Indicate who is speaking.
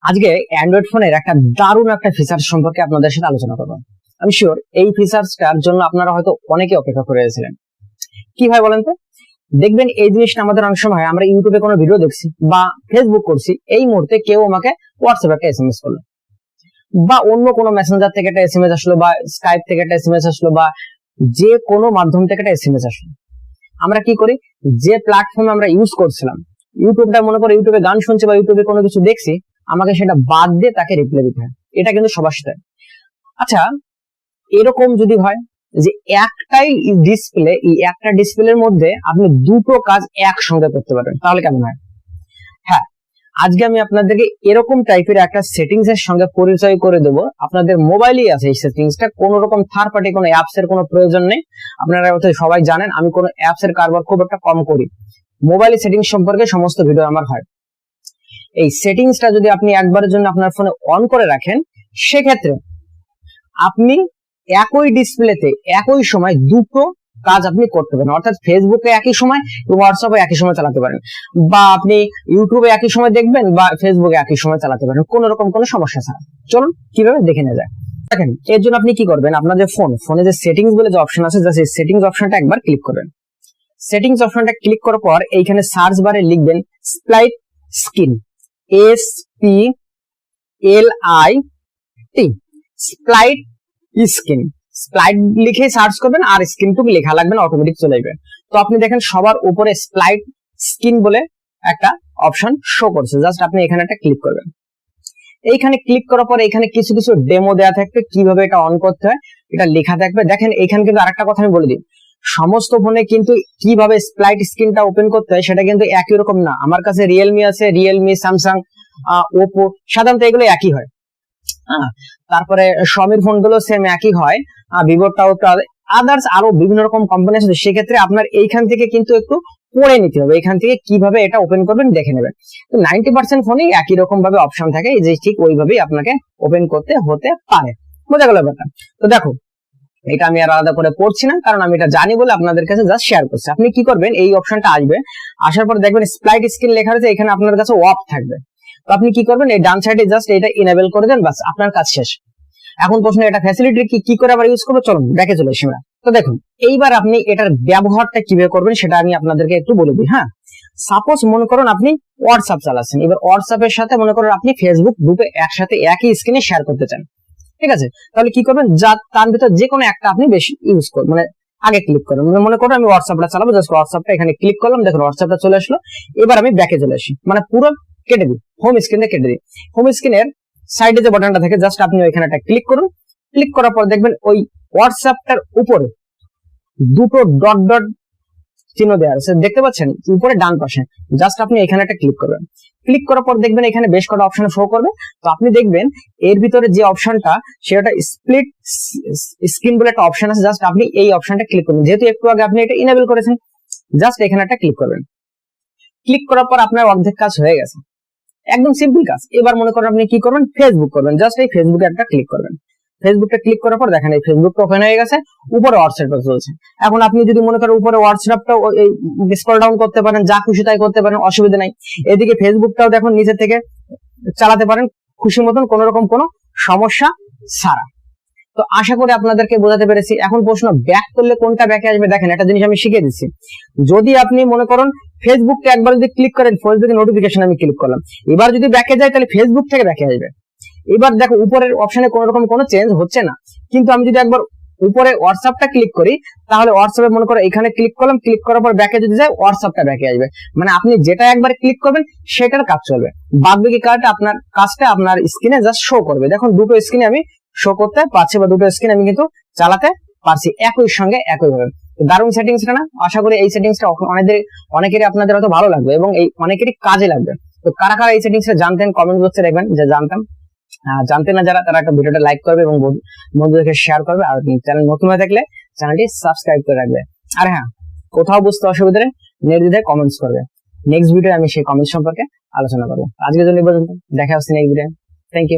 Speaker 1: আজকে অ্যান্ড্রয়েড ফোনের একটা দারুণ একটা ফিচার সম্পর্কে আপনাদের সাথে আলোচনা করবো। আমি শিওর এই ফিচারটার জন্য আপনারা হয়তো অনেকে অপেক্ষা করে রয়েছিলেন। কি ভাই বলেন তো? দেখবেন এই জিনিসটা আমাদের অনেক সময় আমরা ইউটিউবে কোনো ভিডিও দেখছি বা ফেসবুক করছি, এই মুহূর্তে কেউ আমাকে হোয়াটসঅ্যাপে একটা এসএমএস করলো বা অন্য কোনো মেসেঞ্জার থেকে একটা এসএমএস আসলো বা স্কাইপ থেকে একটা এসএমএস আসলো বা যে কোনো মাধ্যম থেকে একটা এসএমএস আসলো, আমরা কি করি, যে প্ল্যাটফর্মে আমরা ইউজ করছিলাম, ইউটিউবটা মনে করো ইউটিউবে গান শুনছি বা ইউটিউবে কোনো কিছু দেখছি, আমাকে সেটা বাদ দিয়ে তাকে রিপ্লাই দিতে হয়। এটা কিন্তু সবার সাথে। আচ্ছা, এরকম যদি হয় যে একটাই ডিসপ্লে, এই একটা ডিসপ্লের মধ্যে আপনি দুটো কাজ একসঙ্গে করতে পারবেন, তাহলে কেমন হয়? হ্যাঁ, আজকে আমি আপনাদেরকে এরকম টাইপের একটা সেটিংস এর সঙ্গে পরিচয় করে দেবো। আপনাদের মোবাইলেই আছে এই সেটিংসটা, কোনো রকম থার্ড পার্টি কোনো অ্যাপস এর কোনো প্রয়োজন নেই। আপনারা সবাই জানেন আমি কোনো অ্যাপস এর কারবার খুব একটা কম করি। মোবাইল সেটিংস সম্পর্কে সমস্ত ভিডিও আমার হয়। এই সেটিংসটা যদি আপনি একবারের জন্য আপনার ফোনে অন করে রাখেন, সেক্ষেত্রে আপনি একই ডিসপ্লেতে একই সময় দুটো কাজ আপনি করতে পারেন। অর্থাৎ ফেসবুকে একই সময়, হোয়াটসঅ্যাপে একই সময় চালাতে পারেন, বা আপনি ইউটিউবে একই সময় দেখবেন বা ফেসবুকে একই সময় চালাতে পারেন, কোন রকম কোনো সমস্যা ছাড়া। চলুন কিভাবে দেখে নেওয়া যায়। দেখেন, এর জন্য আপনি কি করবেন, আপনাদের ফোনে যে সেটিংস বলে যে অপশন আছে, জাস্ট এই সেটিংস অপশনটা একবার ক্লিক করবেন। সেটিংস অপশনটা ক্লিক করার পর এইখানে সার্চ বারে লিখবেন স্প্লাইট স্ক্রিন, SPLIT, স্প্লাইট স্ক্রিন। স্প্লাইট লিখে সার্চ করবেন আর স্ক্রিনটুকু লেখা লাগবে না, অটোমেটিক চলে যাবে। তো আপনি দেখেন সবার উপরে স্প্লাইট স্ক্রিন বলে একটা অপশন শো করছে, জাস্ট আপনি এখানে একটা ক্লিক করবেন। এইখানে ক্লিক করার পর এখানে কিছু কিছু ডেমো দেওয়া থাকবে, কিভাবে এটা অন করতে হয় এটা লেখা থাকবে। দেখেন এখানে কিন্তু আরেকটা কথা আমি বলে দিই, সমস্ত ফোনে কিন্তু কিভাবে স্প্লাইট স্ক্রিনটা ওপেন করতে হয় সেটা কিন্তু একই রকম না। আমার কাছে রিয়েলমি আছে, রিয়েলমি, স্যামসাং, ওপো, সাধারণত এগুলো একই হয়। তারপরে শমির ফোন গুলো সেম একই হয়, ভিভোটাও, আদার্স আরো বিভিন্ন রকম কোম্পানি আছে। সেক্ষেত্রে আপনার এইখান থেকে কিন্তু একটু পড়ে নিতে হবে, এখান থেকে কিভাবে এটা ওপেন করবেন দেখে নেবেন। তো 90% ফোনেই একই রকম ভাবে অপশন থাকে, যে ঠিক ওইভাবেই আপনাকে ওপেন করতে হতে পারে। বোঝা গেল ব্যাপারটা? তো দেখো, এটা আমি আর আলাদা করে পড়ছি না, কারণ আমি এটা জানি বলে আপনাদের কাছে জাস্ট শেয়ার করছি। আপনি কি করবেন, এই অপশনটা আসবে, আসার পর দেখবেন স্প্লাইট স্ক্রিন লেখা রয়েছে, এখানে আপনার কাছে অফ থাকবে। তো আপনি কি করবেন, এই ডান সাইডে জাস্ট এটা ইনেবল করে দেন, বাস আপনার কাজ শেষ। এখন প্রশ্ন, এটা ফ্যাসিলিটি কি করে আবার ইউজ করবো, চলুন দেখে চলে আসি আমরা। তো দেখুন, এইবার আপনি এটার ব্যবহারটা কিভাবে করবেন সেটা আমি আপনাদেরকে একটু বলে দিই। হ্যাঁ, সাপোজ মনে করুন আপনি হোয়াটসঅ্যাপ চালাচ্ছেন, এবার হোয়াটসঅ্যাপের সাথে মনে করুন আপনি ফেসবুক দুটো একসাথে একই স্ক্রিনে শেয়ার করতে চান, ঠিক আছে? তাহলে কি করবেন, যা তার ভিতর যে কোনো একটা আপনি বেশি ইউজ করবেন, মানে আগে ক্লিক করবেন। মনে করুন আমি হোয়াটসঅ্যাপটা চালাবো, জাস্ট হোয়াটসঅ্যাপটা এখানে ক্লিক করলাম, দেখুন হোয়াটসঅ্যাপটা চলে আসলো। এবার আমি ব্যাকে চলে আসি, মানে পুরো কেটে দিই, হোম স্ক্রিনে কেটে দিই। হোম স্ক্রিনের সাইডে যে বাটনটা থাকে, জাস্ট আপনি ওইখানে একটা ক্লিক করুন। ক্লিক করার পর দেখবেন ওই হোয়াটসঅ্যাপটার উপরে দুটো ডট ডট চিহ্ন দেওয়া আছে, দেখতে পাচ্ছেন উপরে ডান পাশে, জাস্ট আপনি এখানে একটা ক্লিক করবেন। ক্লিক করার পর দেখবেন এখানে বেশ কটা অপশন শো করবে। তো আপনি দেখবেন এর ভিতরে যে অপশনটা, সেটা স্প্লিট স্ক্রিন বলে একটা অপশন আছে, জাস্ট আপনি এই অপশনটা ক্লিক করবেন। যেহেতু একটু আগে আপনি এটা ইনেবল করেছেন, জাস্ট এখানে একটা ক্লিক করবেন। ক্লিক করার পর আপনার অর্ধেক কাজ হয়ে গেছে, একদম সিম্পল কাজ। এবার মনে করেন আপনি কি করবেন, ফেসবুক করবেন, জাস্ট এই ফেসবুকে একটা ক্লিক করবেন। ফেসবুকটা ক্লিক করার পর দেখেন এই ফেসবুকটা ওপেন হয়ে গেছে, উপরে হোয়াটসঅ্যাপটা চলছে। এখন আপনি যদি মনে করেন উপরে হোয়াটসঅ্যাপটা স্ক্রল ডাউন করতে পারেন, যা খুশি তাই করতে পারেন, অসুবিধা নাই। এদিকে ফেসবুকটাও দেখুন নিচে থেকে চালাতে পারেন খুশি মতন, কোন রকম কোনো সমস্যা ছাড়া। তো আশা করি আপনাদেরকে বোঝাতে পেরেছি। এখন প্রশ্ন, ব্যাক করলে কোনটা ব্যাকে আসবে? দেখেন একটা জিনিস আমি শিখিয়ে দিচ্ছি। যদি আপনি মনে করেন ফেসবুককে একবার যদি ক্লিক করেন, ফেসবুকের নোটিফিকেশন আমি ক্লিক করলাম, এবার যদি ব্যাকে যায় তাহলে ফেসবুক থেকে ব্যাকে আসবে। এবার দেখো উপরের অপশনে কোন রকম কোনো চেঞ্জ হচ্ছে না, কিন্তু আমি যদি একবার উপরে হোয়াটসঅ্যাপটা ক্লিক করি, তাহলে হোয়াটসঅ্যাপে মনে করো এখানে ক্লিক করলাম, ক্লিক করার পর ব্যাকে যদি যায় হোয়াটসঅ্যাপটা ব্যাকে আসবে। মানে আপনি যেটা একবার ক্লিক করবেন সেটার কাজ চলবে, বাদ বাকি কাজটা আপনার স্ক্রিনে জাস্ট শো করবে। দেখুন দুটো স্ক্রিনে আমি শো করতে পারছি, বা দুটো স্ক্রিন আমি কিন্তু চালাতে পারছি একই সঙ্গে একইভাবে। দারুণ সেটিংসটা না? আশা করি এই সেটিংসটা অনেকেরই আপনাদের হয়তো ভালো লাগবে এবং এই অনেকেরই কাজে লাগবে। তো কারা কারা এই সেটিংসটা জানতেন কমেন্ট বক্সে দেখবেন, যে জানতাম। জানতে না যারা, তারা একটা ভিডিওটা লাইক করবে এবং বন্ধুদেরকে শেয়ার করবে, আর চ্যানেল নতুন হয়ে থাকলে চ্যানেলটি সাবস্ক্রাইব করে রাখবে। আর হ্যাঁ, কোথাও বুঝতে অসুবিধা নেই, নির্দ্বিধায় কমেন্টস করবে। নেক্সট ভিডিও আমি সেই কমেন্টস সম্পর্কে আলোচনা করবো। আজকের জন্য এই পর্যন্ত, দেখা হচ্ছে নেক্সট ভিডিও। Thank you.